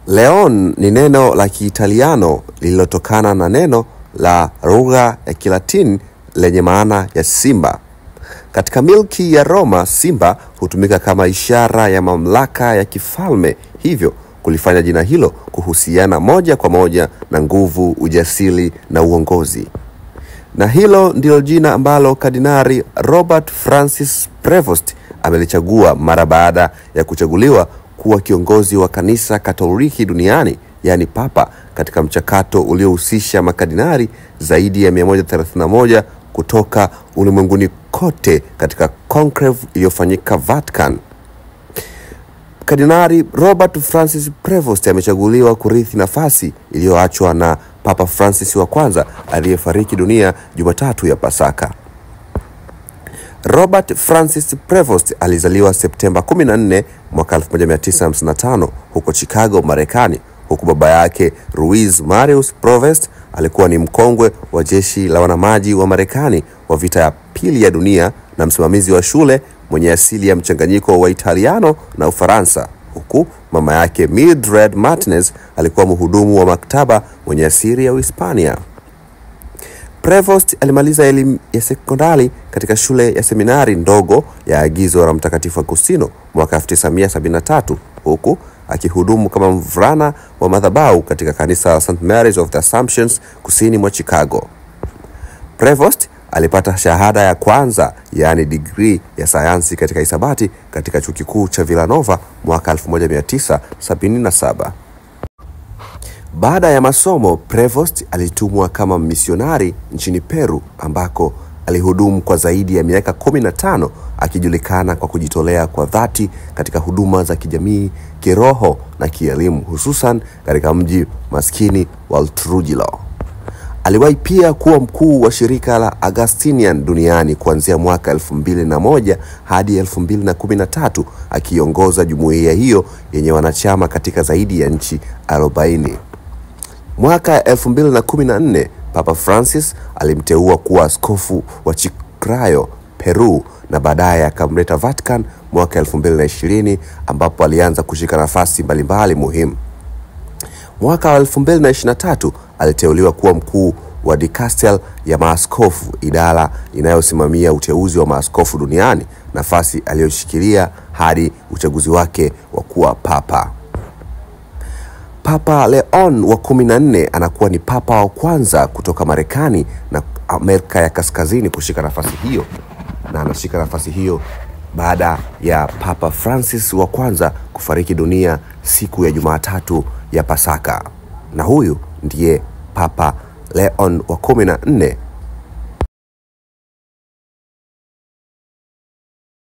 Leon ni neno la Kiitaliano lililotokana na neno la lugha ya Kilatini lenye maana ya simba. Katika milki ya Roma, simba hutumika kama ishara ya mamlaka ya kifalme, hivyo kulifanya jina hilo kuhusiana moja kwa moja na nguvu, ujasiri na uongozi. Na hilo ndilo jina ambalo Kardinali Robert Francis Prevost amelichagua mara baada ya kuchaguliwa kuwa kiongozi wa kanisa Katoliki duniani, yani Papa, katika mchakato uliohusisha makardinali zaidi ya 131 kutoka ulimwenguni kote katika conclave iliyofanyika Vatican. Kardinali Robert Francis Prevost amechaguliwa kurithi nafasi iliyoachwa na Papa Francis wa kwanza aliyefariki dunia Jumatatu ya Pasaka. Robert Francis Prevost alizaliwa Septemba 14 mwaka 1955 huko Chicago, Marekani, huku baba yake Ruiz Marius Prevost alikuwa ni mkongwe wa jeshi la wanamaji wa Marekani wa vita ya pili ya dunia na msimamizi wa shule mwenye asili ya mchanganyiko wa Italiano na Ufaransa, huku mama yake Mildred Martinez alikuwa mhudumu wa maktaba mwenye asili ya Uhispania. Prevost alimaliza elimu ya sekondari katika shule ya seminari ndogo ya Agizo la Mtakatifu Agustino mwaka 1973, huku akihudumu kama mvulana wa madhabahu katika kanisa la St. Mary's of the Assumption kusini mwa Chicago. Prevost alipata shahada ya kwanza, yani degree ya sayansi katika hisabati katika chuo kikuu cha Villanova mwaka 1977. Baada ya masomo, Prevost alitumwa kama misionari nchini Peru, ambako alihudumu kwa zaidi ya miaka 15 akijulikana kwa kujitolea kwa dhati katika huduma za kijamii, kiroho na kielimu, hususan katika mji maskini wa Trujillo. Aliwahi pia kuwa mkuu wa shirika la Augustinian duniani kuanzia mwaka 2001 hadi 2013, akiongoza jumuiya hiyo yenye wanachama katika zaidi ya nchi 40. Mwaka 2014, Papa Francis alimteua kuwa askofu wa Chiclayo, Peru, na baadaye akamleta Vatican mwaka 2020, ambapo alianza kushika nafasi mbalimbali muhimu. Mwaka wa 2023 aliteuliwa kuwa mkuu wa Dikastel ya maaskofu, idara inayosimamia uteuzi wa maaskofu duniani, nafasi aliyoshikilia hadi uchaguzi wake wa kuwa papa. Papa Leon wa 14 anakuwa ni papa wa kwanza kutoka Marekani na Amerika ya Kaskazini kushika nafasi hiyo, na anashika nafasi hiyo baada ya Papa Francis wa kwanza kufariki dunia siku ya Jumatatu ya Pasaka. Na huyu ndiye Papa Leon wa 14